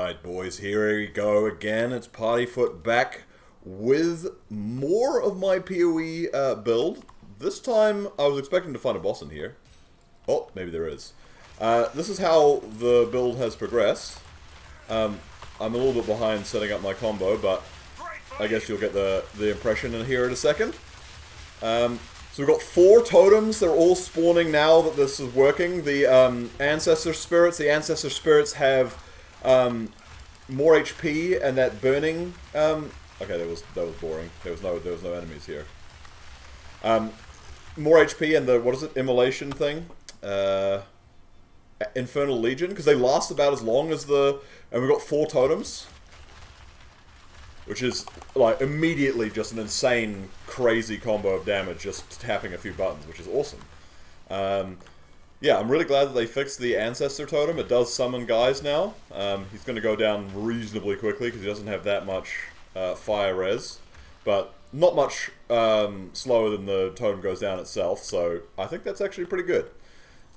Alright boys, here we go again. It's Partyfoot back with more of my PoE build. This time I was expecting to find a boss in here. Oh, maybe there is. This is how the build has progressed. I'm a little bit behind setting up my combo, but I guess you'll get the impression in here in a second. So we've got 4 totems. They're all spawning now that this is working. The ancestor spirits. The ancestor spirits have more HP and that burning. Okay, that was boring. There was no enemies here. More HP and the, what is it, immolation thing? Infernal Legion, because they last about as long as the. And we've got 4 totems, which is like immediately just an insane, crazy combo of damage just tapping a few buttons, which is awesome. Yeah, I'm really glad that they fixed the Ancestor Totem. It does summon guys now. He's going to go down reasonably quickly because he doesn't have that much fire res, but not much slower than the totem goes down itself, so I think that's actually pretty good.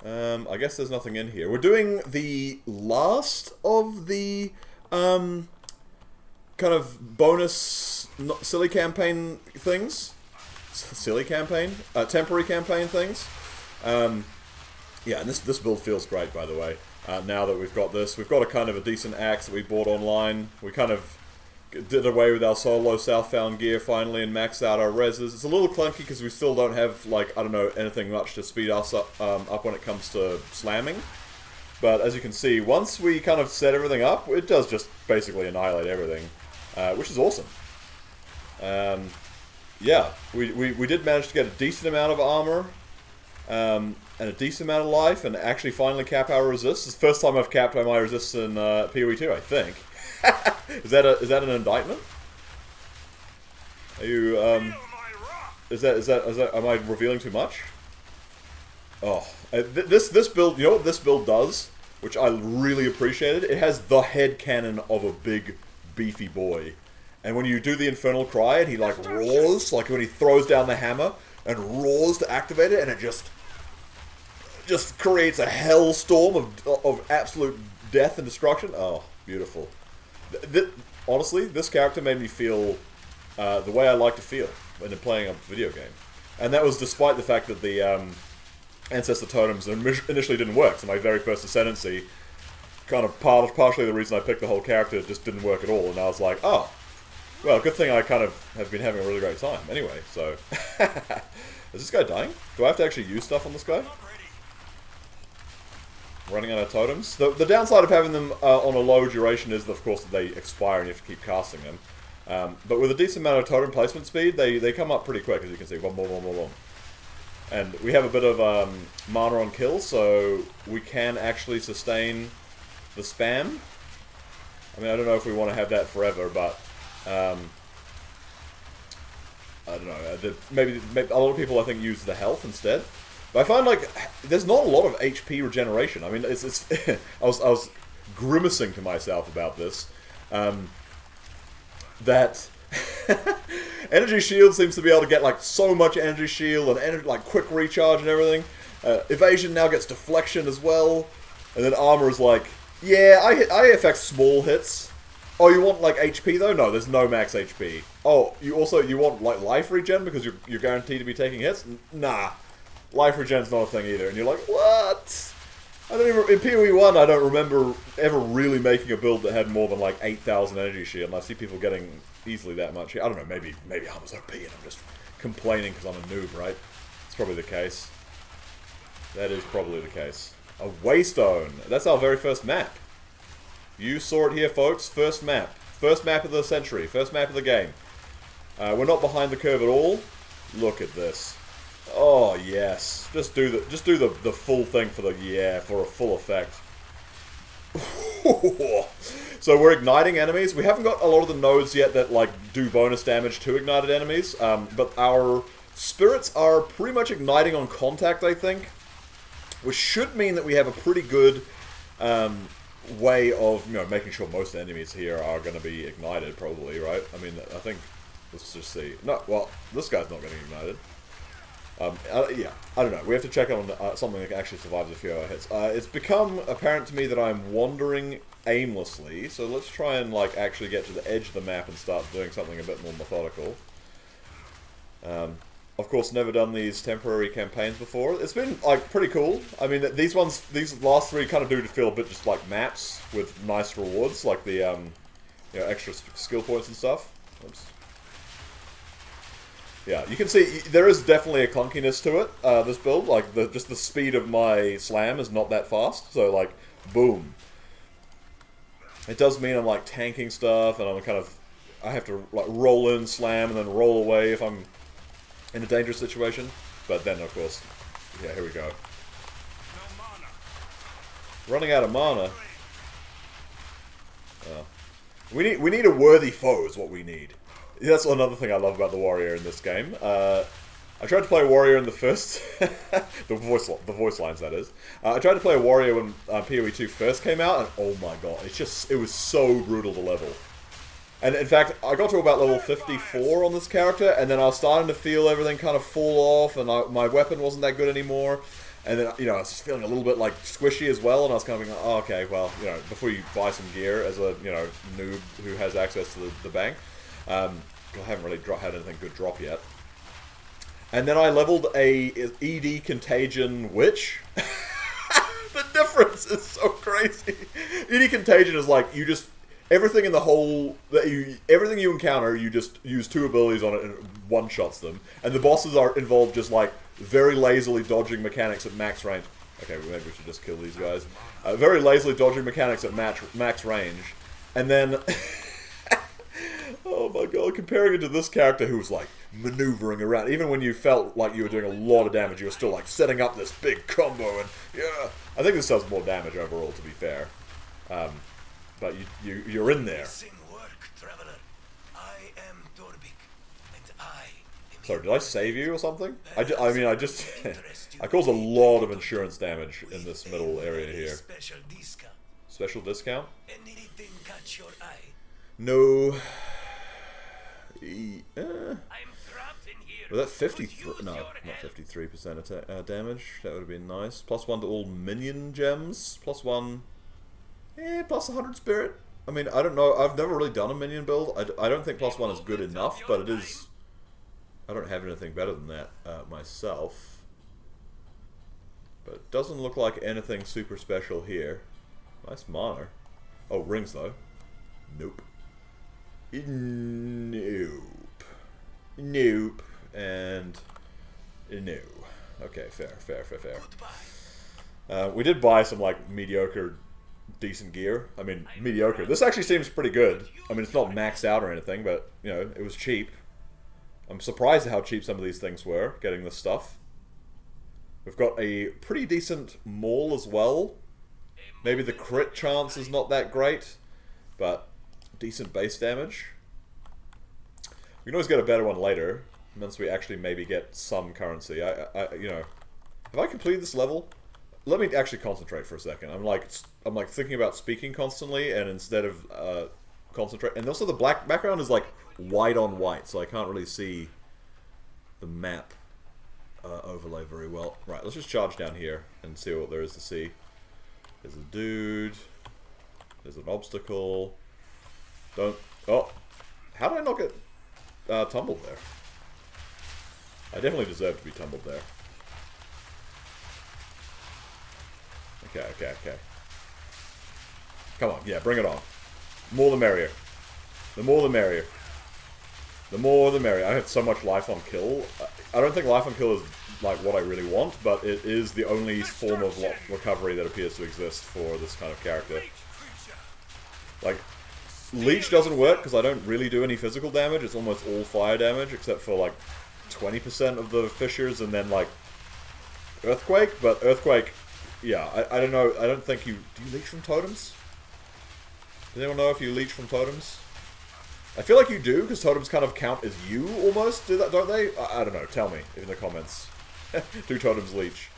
I guess there's nothing in here. We're doing the last of the kind of bonus silly campaign things. Silly campaign? Temporary campaign things. Yeah, and this build feels great, by the way. Now that we've got this, we've got a kind of a decent axe that we bought online. We kind of did away with our solo southbound gear finally and maxed out our reses. It's a little clunky because we still don't have, like, I don't know, anything much to speed us up when it comes to slamming. But as you can see, once we kind of set everything up, it does just basically annihilate everything, which is awesome. Yeah, we did manage to get a decent amount of armor, and a decent amount of life, and actually finally cap our resist. It's the first time I've capped my resist in PoE 2, I think. Is that an indictment? Are you is that am I revealing too much? Oh, this build, you know what this build does, which I really appreciated? It has the head cannon of a big beefy boy. And when you do the infernal cry and he like roars, like when he throws down the hammer and roars to activate it, and it just creates a hellstorm of absolute death and destruction. Oh, beautiful. Honestly, this character made me feel the way I like to feel when playing a video game. And that was despite the fact that the Ancestor Totems initially didn't work. So my very first Ascendancy, kind of partially the reason I picked the whole character, just didn't work at all. And I was like, oh, well, good thing I kind of have been having a really great time. Anyway, so... Is this guy dying? Do I have to actually use stuff on this guy? Running out of totems. The downside of having them on a low duration is, of course, that they expire and you have to keep casting them. But with a decent amount of totem placement speed, they come up pretty quick, as you can see. Boom, boom, boom, boom, boom. And we have a bit of mana on kill, so we can actually sustain the spam. I mean, I don't know if we want to have that forever, but... I don't know. Maybe a lot of people, I think, use the health instead. But I find, like, there's not a lot of HP regeneration. I mean, it's I was grimacing to myself about this. That energy shield seems to be able to get, like, so much energy shield and like quick recharge and everything. Evasion now gets deflection as well. And then armor is like, yeah, I affect small hits. Oh, you want, like, HP, though? No, there's no max HP. Oh, you want, like, life regen because you're guaranteed to be taking hits? Nah. Life regen's not a thing either. And you're like, what? I don't even... In PoE 1, I don't remember ever really making a build that had more than, like, 8,000 energy shield. And I see people getting easily that much. I don't know, maybe armor's OP and I'm just complaining because I'm a noob, right? It's probably the case. That is probably the case. A Waystone. That's our very first map. You saw it here, folks. First map. First map of the century. First map of the game. We're not behind the curve at all. Look at this. Oh, yes. Just do the full thing for a full effect. So we're igniting enemies. We haven't got a lot of the nodes yet that, like, do bonus damage to ignited enemies. But our spirits are pretty much igniting on contact, I think. Which should mean that we have a pretty good... way of, you know, making sure most enemies here are going to be ignited, probably, right? I mean, I think, let's just see. No, well, this guy's not getting ignited. Yeah, I don't know. We have to check on something that actually survives a few hour hits. It's become apparent to me that I'm wandering aimlessly, so let's try and like actually get to the edge of the map and start doing something a bit more methodical. Of course, never done these temporary campaigns before. It's been like pretty cool. I mean, these last three kind of do feel a bit just like maps with nice rewards, like the you know, extra skill points and stuff. Oops. Yeah, you can see there is definitely a clunkiness to it, this build. Like, just the speed of my slam is not that fast, so like, boom. It does mean I'm like tanking stuff, and I'm kind of, I have to like roll in, slam, and then roll away if I'm in a dangerous situation. But then, of course, yeah, here we go. Running out of mana. We need a worthy foe is what we need. That's another thing I love about the warrior in this game. I tried to play a warrior in the first... the voice lines, that is. I tried to play a warrior when PoE 2 first came out, and oh my god, it was so brutal to level. And in fact, I got to about level 54 on this character, and then I was starting to feel everything kind of fall off, and my weapon wasn't that good anymore. And then, you know, I was just feeling a little bit, like, squishy as well, and I was kind of being like, oh, okay, well, you know, before you buy some gear as a, you know, noob who has access to the bank, I haven't really had anything good drop yet. And then I leveled a ED Contagion Witch. The difference is so crazy. ED Contagion is like, you just, everything in the whole, everything you encounter, you just use two abilities on it and it one-shots them. And the bosses are involved just like, very lazily dodging mechanics at max range. Okay, maybe we should just kill these guys. Very lazily dodging mechanics at max range. And then... oh my god, comparing it to this character who was like maneuvering around. Even when you felt like you were doing a lot of damage, you were still like setting up this big combo and yeah. I think this does more damage overall, to be fair. But you're in there. Sorry, did I save you or something? I mean, I just... I caused a lot of insurance damage in this middle area here. Special discount? No. Was that 53? No, not 53% damage. That would have been nice. +1 to all minion gems. +1. Plus 100 spirit. I mean, I don't know. I've never really done a minion build. I don't think +1 is good enough, but it is... I don't have anything better than that myself. But it doesn't look like anything super special here. Nice mana. Oh, rings though. Nope. Nope. Nope. And no. Okay, fair. We did buy some like mediocre, decent gear. I mean, mediocre. This actually seems pretty good. I mean, it's not maxed out or anything, but you know, it was cheap. I'm surprised at how cheap some of these things were, getting this stuff. We've got a pretty decent maul as well. Maybe the crit chance is not that great, but decent base damage. We can always get a better one later, once we actually maybe get some currency. You know, have I completed this level? Let me actually concentrate for a second. I'm like thinking about speaking constantly, and instead of concentrate, and also the black background is like white on white, so I can't really see the map overlay very well. Right, let's just charge down here and see what there is to see. There's a dude. There's an obstacle. Don't... Oh! How did I not get tumbled there? I definitely deserve to be tumbled there. Okay. Come on, yeah, bring it on. More the merrier. The more the merrier. The more the merrier. I have so much life on kill. I don't think life on kill is like what I really want, but it is the only form of recovery that appears to exist for this kind of character. Like, leech doesn't work because I don't really do any physical damage. It's almost all fire damage, except for like 20% of the fissures, and then like earthquake. But earthquake, yeah, I don't know. I don't think you do you leech from totems. Does anyone know if you leech from totems? I feel like you do, because totems kind of count as you, almost, don't they? I don't know, tell me in the comments. Do totems leech?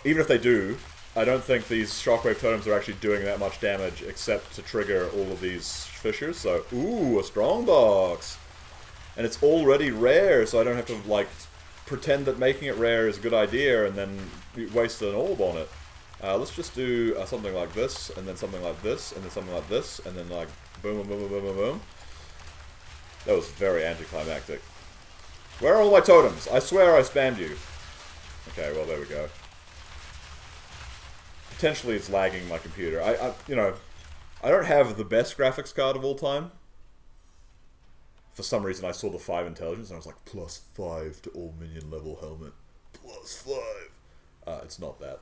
Even if they do, I don't think these shockwave totems are actually doing that much damage, except to trigger all of these fissures, so... Ooh, a strong box! and it's already rare, so I don't have to like pretend that making it rare is a good idea and then waste an orb on it. Let's just do something like this, and then something like this, and then something like this, and then like boom, boom, boom, boom, boom, boom. That was very anticlimactic. Where are all my totems? I swear I spammed you. Okay, well there we go. Potentially it's lagging my computer. You know, I don't have the best graphics card of all time. For some reason I saw the 5 intelligence and I was like, +5 to all minion level helmet. +5. It's not that.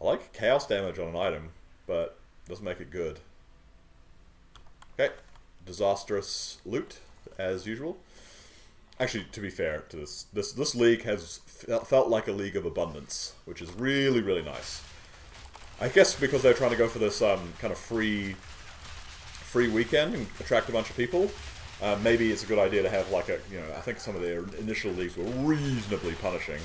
I like chaos damage on an item, but it doesn't make it good. Okay. Disastrous loot, as usual. Actually, to be fair to this league has felt like a league of abundance, which is really, really nice. I guess because they're trying to go for this kind of free weekend and attract a bunch of people, maybe it's a good idea to have like a, you know, I think some of their initial leagues were reasonably punishing.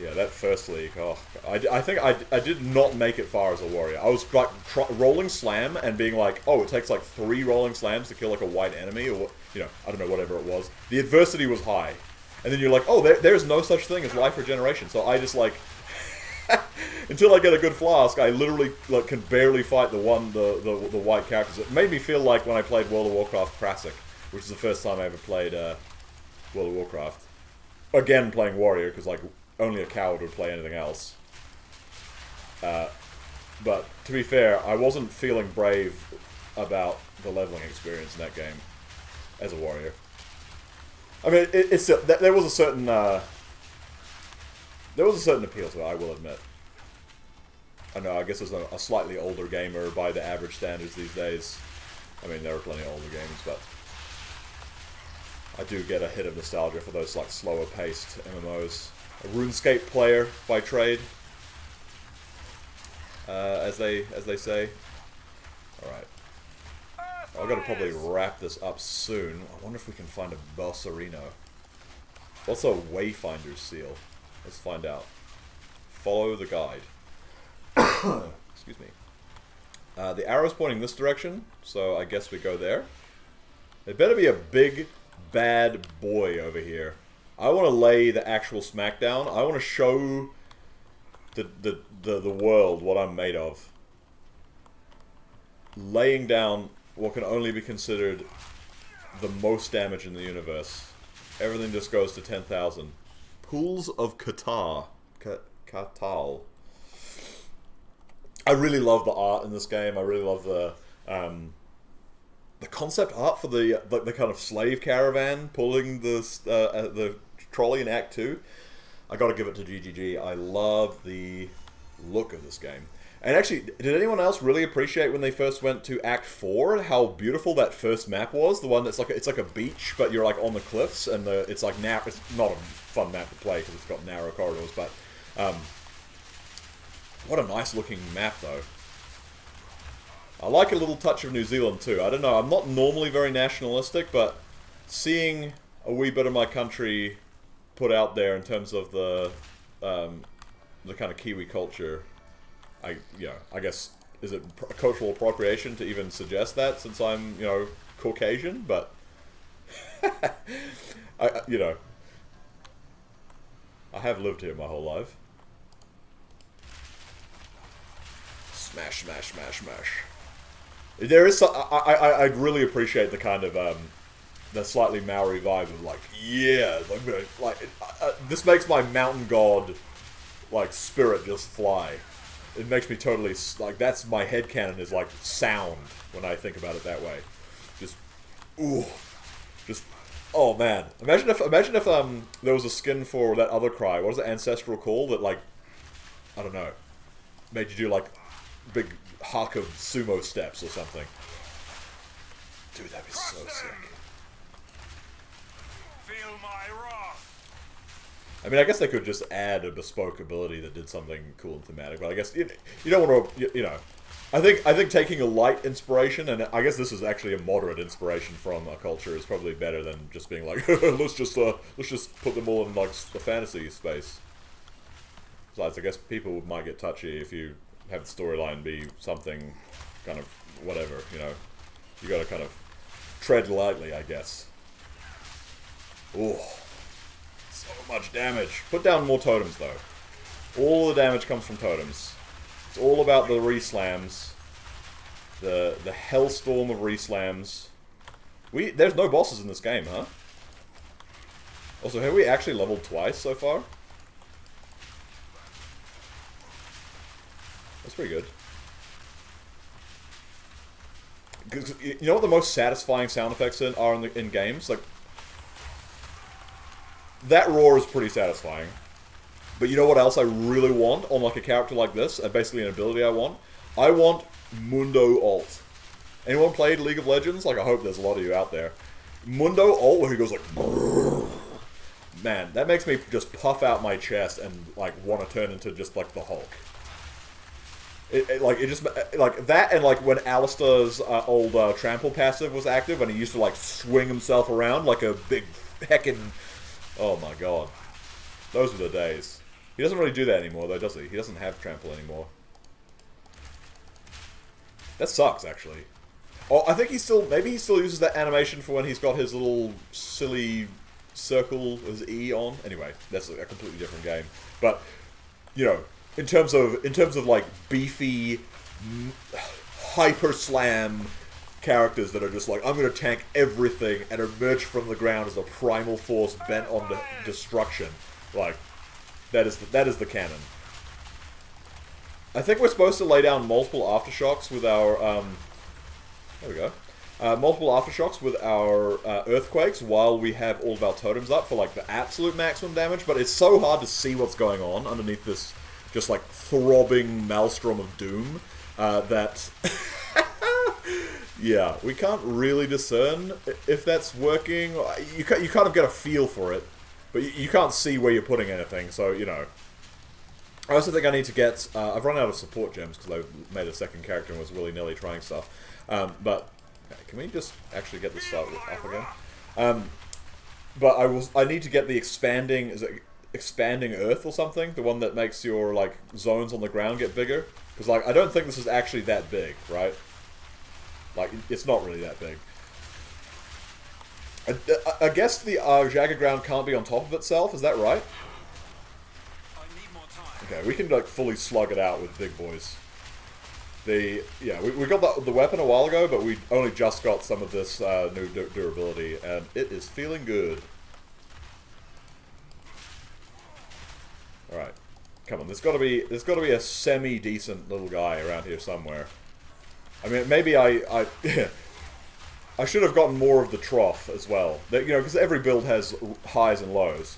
Yeah, that first league, oh, I think I did not make it far as a warrior. I was like rolling slam and being like, oh, it takes like 3 rolling slams to kill like a white enemy, or, you know, I don't know, whatever it was. The adversity was high. And then you're like, oh, there's no such thing as life regeneration. So I just like, until I get a good flask, I literally like can barely fight the white characters. It made me feel like when I played World of Warcraft Classic, which is the first time I ever played World of Warcraft. Again, playing warrior, because like, only a coward would play anything else. But to be fair, I wasn't feeling brave about the leveling experience in that game as a warrior. I mean, there was a certain appeal to it, I will admit. I know, I guess as a slightly older gamer by the average standards these days. I mean, there are plenty of older games, but I do get a hit of nostalgia for those like slower paced MMOs. A RuneScape player by trade, as they say. All right, I've got to probably wrap this up soon. I wonder if we can find a Bossarino. What's a Wayfinder's seal? Let's find out. Follow the guide. Excuse me. The arrow's pointing this direction, so I guess we go there. There better be a big bad boy over here. I want to lay the actual smackdown. I want to show the world what I'm made of. Laying down what can only be considered the most damage in the universe. Everything just goes to 10,000. Pools of Qatar. Qatal. I really love the art in this game. I really love the concept art for the kind of slave caravan pulling the trolley in Act 2. I gotta give it to GGG. I love the look of this game. And actually, did anyone else really appreciate when they first went to Act 4 how beautiful that first map was? The one that's like it's like a beach, but you're like on the cliffs, and it's like now it's not a fun map to play because it's got narrow corridors. But what a nice looking map though. I like a little touch of New Zealand too. I don't know. I'm not normally very nationalistic, but seeing a wee bit of my country put out there in terms of the kind of Kiwi culture, I guess, is it cultural appropriation to even suggest that, since I'm, you know, Caucasian? But I have lived here my whole life. Smash, smash, smash, smash. There is I really appreciate the kind of the slightly Maori vibe of like, yeah, this makes my mountain god like spirit just fly. It makes me totally like, that's my headcanon is like sound when I think about it that way. Just oh man. Imagine if there was a skin for that other cry. What was the ancestral call that, like, I don't know, made you do like big haka sumo steps or something. Dude, that'd be so sick. Feel my wrath. I mean, I guess they could just add a bespoke ability that did something cool and thematic, but I guess you don't want to, you know. I think taking a light inspiration, and I guess this is actually a moderate inspiration from a culture, is probably better than just being like, let's just put them all in like the fantasy space. Besides, I guess people might get touchy if you have the storyline be something kind of whatever, you know. You gotta kind of tread lightly, I guess. Oh, so much damage. Put down more totems, though. All the damage comes from totems. It's all about the re-slams. The hellstorm of re-slams. There's no bosses in this game, huh? Also, have we actually leveled twice so far? That's pretty good. You know what the most satisfying sound effects are in games? Like, that roar is pretty satisfying. But you know what else I really want on like a character like this, and basically an ability I want? I want Mundo Ult. Anyone played League of Legends? Like, I hope there's a lot of you out there. Mundo Ult, where he goes like, brrr. Man, that makes me just puff out my chest and like want to turn into just like the Hulk. It just like that, and like when Alistar's old trample passive was active, and he used to like swing himself around like a big heckin'. Oh my god, those were the days. He doesn't really do that anymore, though, does he? He doesn't have trample anymore. That sucks, actually. Oh, I think maybe he still uses that animation for when he's got his little silly circle with his E on. Anyway, that's a completely different game. But you know, in terms of like beefy, hyper slam characters that are just like, I'm gonna tank everything and emerge from the ground as a primal force bent on destruction. Like, that is the canon. I think we're supposed to lay down multiple aftershocks with our there we go. Multiple aftershocks with our earthquakes while we have all of our totems up for like the absolute maximum damage, but it's so hard to see what's going on underneath this just like throbbing maelstrom of doom that yeah, we can't really discern if that's working. You kind of get a feel for it, but you can't see where you're putting anything, so you know. I also think I need to get... I've run out of support gems because I made a second character and was willy-nilly trying stuff. But okay, can we just actually get this start up again? But I need to get the expanding... Is it expanding Earth or something? The one that makes your like zones on the ground get bigger? Because like I don't think this is actually that big, right? Like it's not really that big. I guess the jagged ground can't be on top of itself. Is that right? Okay, we can like fully slug it out with big boys. We got the weapon a while ago, but we only just got some of this new durability, and it is feeling good. All right, come on. There's got to be a semi-decent little guy around here somewhere. I mean, maybe I I should have gotten more of the trough as well. You know, because every build has highs and lows.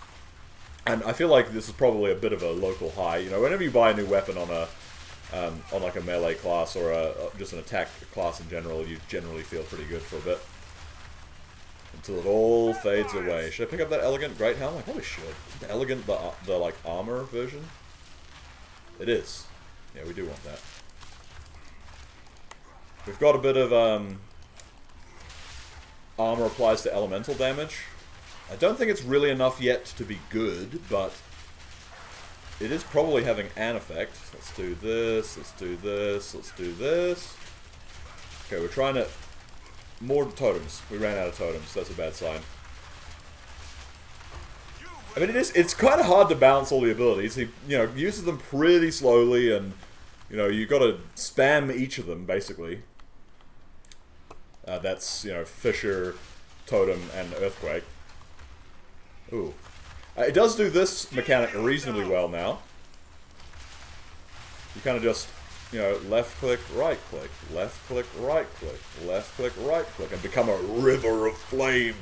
And I feel like this is probably a bit of a local high. You know, whenever you buy a new weapon on like a melee class or just an attack class in general, you generally feel pretty good for a bit. Until it all fades away. Should I pick up that elegant great helm? I probably should. Isn't elegant the like armor version? It is. Yeah, we do want that. We've got a bit of armor applies to elemental damage. I don't think it's really enough yet to be good, but it is probably having an effect. Let's do this, let's do this, let's do this. Okay, we're trying to... More totems. We ran out of totems. That's a bad sign. I mean, it's kind of hard to balance all the abilities. He, you know, uses them pretty slowly, and, you know, you got to spam each of them, basically. That's, you know, Fissure, Totem, and Earthquake. Ooh. It does do this mechanic reasonably well now. You kind of just, you know, left click, right click, left click, right click, left click, right click, and become a river of flame.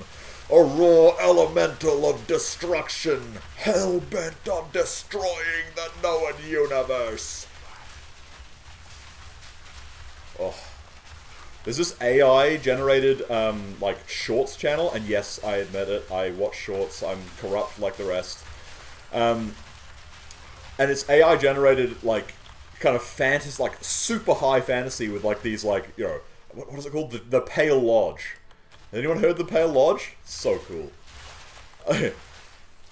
A raw elemental of destruction, hell-bent on destroying the known universe. Oh. There's this AI-generated, like, shorts channel, and yes, I admit it, I watch shorts, I'm corrupt like the rest. And it's AI-generated, like, kind of fantasy, like, super high fantasy with, like, these, like, you know, what is it called? The Pale Lodge. Anyone heard the Pale Lodge? So cool.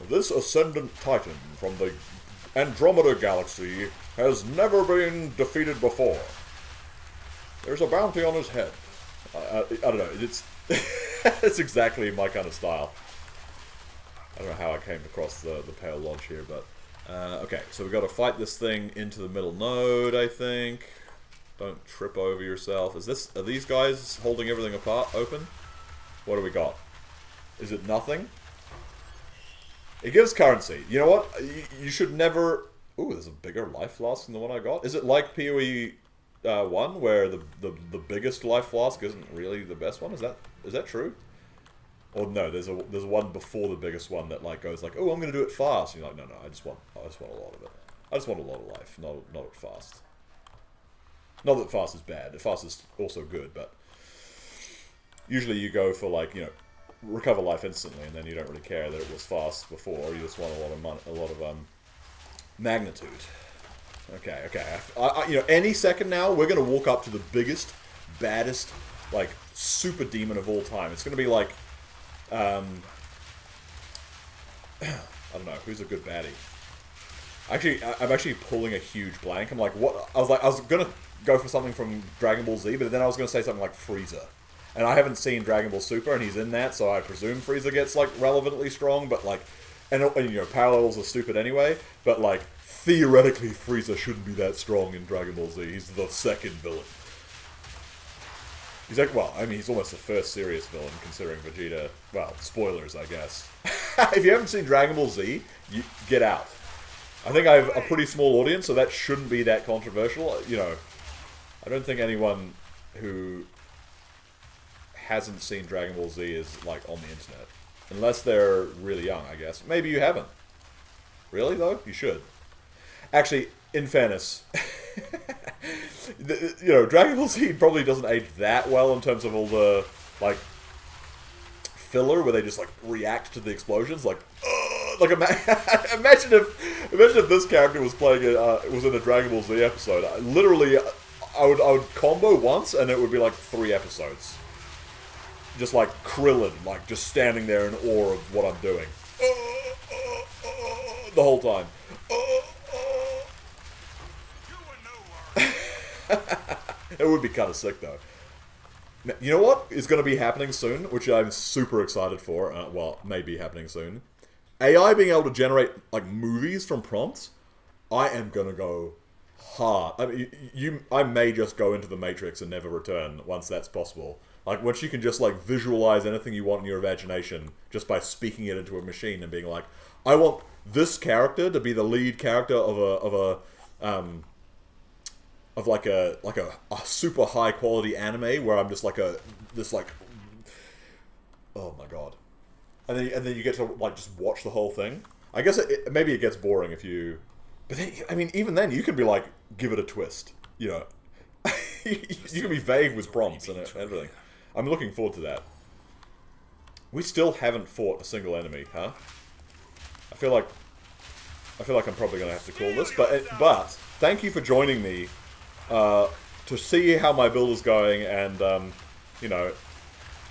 This ascendant titan from the Andromeda Galaxy has never been defeated before. There's a bounty on his head. I don't know. It's it's exactly my kind of style. I don't know how I came across the Pale Lodge here, but okay. So we've got to fight this thing into the middle node, I think. Don't trip over yourself. Are these guys holding everything apart open? What do we got? Is it nothing? It gives currency. You know what? You should never... Ooh, there's a bigger life flask than the one I got. Is it like PoE 1, where the biggest life flask isn't really the best one? Is that true? Or no, there's one before the biggest one that like goes like, oh, I'm gonna do it fast. And you're like, no, I just want a lot of it. I just want a lot of life, not it fast. Not that fast is bad. Fast is also good, but usually you go for like, you know, recover life instantly, and then you don't really care that it was fast before. You just want a lot of magnitude. Okay. You know, any second now, we're gonna walk up to the biggest, baddest, like super demon of all time. It's gonna be like, I don't know, who's a good baddie. Actually, I'm actually pulling a huge blank. I'm like, what? I was gonna go for something from Dragon Ball Z, but then I was gonna say something like Frieza. And I haven't seen Dragon Ball Super, and he's in that, so I presume Frieza gets, like, relevantly strong, but, like... And you know, parallels are stupid anyway, but, like, theoretically, Frieza shouldn't be that strong in Dragon Ball Z. He's the second villain. He's like, well, I mean, he's almost the first serious villain, considering Vegeta... Well, spoilers, I guess. If you haven't seen Dragon Ball Z, you get out. I think I have a pretty small audience, so that shouldn't be that controversial. You know, I don't think anyone who hasn't seen Dragon Ball Z is, like, on the internet. Unless they're really young, I guess. Maybe you haven't. Really, though? You should. Actually, in fairness, you know, Dragon Ball Z probably doesn't age that well in terms of all the, like, filler where they just, like, react to the explosions. Like, like, imagine if this character was playing was in a Dragon Ball Z episode. Literally, I would combo once, and it would be, like, 3 episodes. Just like Krillin, like just standing there in awe of what I'm doing. The whole time. It would be kind of sick though. You know what is going to be happening soon, which I'm super excited for. Well, maybe happening soon. AI being able to generate like movies from prompts. I am going to go hard. I mean, I may just go into the Matrix and never return once that's possible. Like, once you can just, like, visualize anything you want in your imagination just by speaking it into a machine and being like, I want this character to be the lead character of a super high quality anime where I'm just like oh my god. And then you get to, like, just watch the whole thing. I guess maybe it gets boring if you... But then, I mean, even then, you can be like, give it a twist, you know. You can be vague with prompts and everything. I'm looking forward to that. We still haven't fought a single enemy, huh? I feel like I'm probably going to have to call this, but thank you for joining me to see how my build is going, and you know,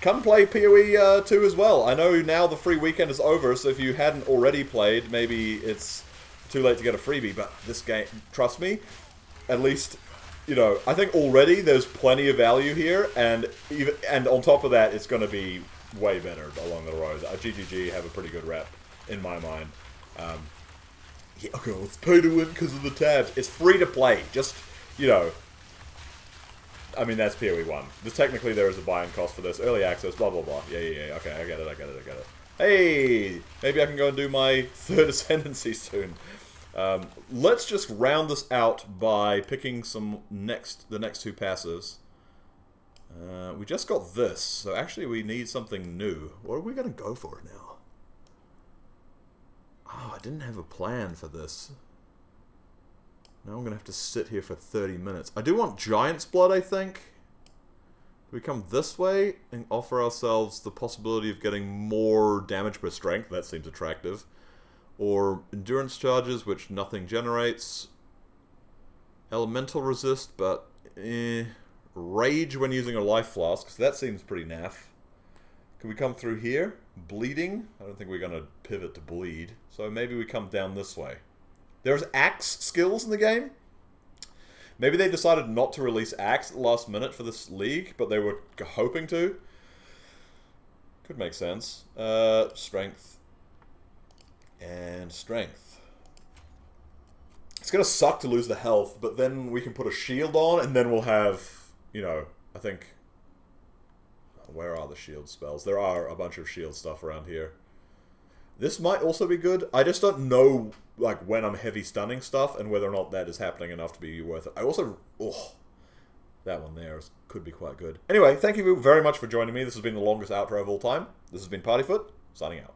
come play PoE 2 as well. I know now the free weekend is over, so if you hadn't already played, maybe it's too late to get a freebie. But this game, trust me, at least. You know, I think already there's plenty of value here, and on top of that, it's going to be way better along the road. GGG have a pretty good rep, in my mind. Yeah, okay, it's pay to win because of the tabs. It's free to play. Just, you know, I mean, that's PoE 1. Technically, there is a buy-in cost for this. Early access, blah, blah, blah. Yeah. Okay, I get it. Hey! Maybe I can go and do my 3rd Ascendancy soon. Let's just round this out by picking the next 2 passives. We just got this, so actually we need something new. What are we going to go for now? Oh, I didn't have a plan for this. Now I'm going to have to sit here for 30 minutes. I do want Giant's Blood, I think. We come this way and offer ourselves the possibility of getting more damage per strength. That seems attractive. Or endurance charges, which nothing generates. Elemental resist, but rage when using a life flask, so that seems pretty naff. Can we come through here? Bleeding? I don't think we're going to pivot to bleed, so maybe we come down this way. There's axe skills in the game? Maybe they decided not to release Axe at the last minute for this league, but they were hoping to. Could make sense. Strength. And strength. It's gonna suck to lose the health, but then we can put a shield on, and then we'll have, you know, I think... Where are the shield spells? There are a bunch of shield stuff around here. This might also be good. I just don't know, like, when I'm heavy stunning stuff and whether or not that is happening enough to be worth it. I also... Oh, that one there could be quite good. Anyway, thank you very much for joining me. This has been the longest outro of all time. This has been Partyfoot, signing out.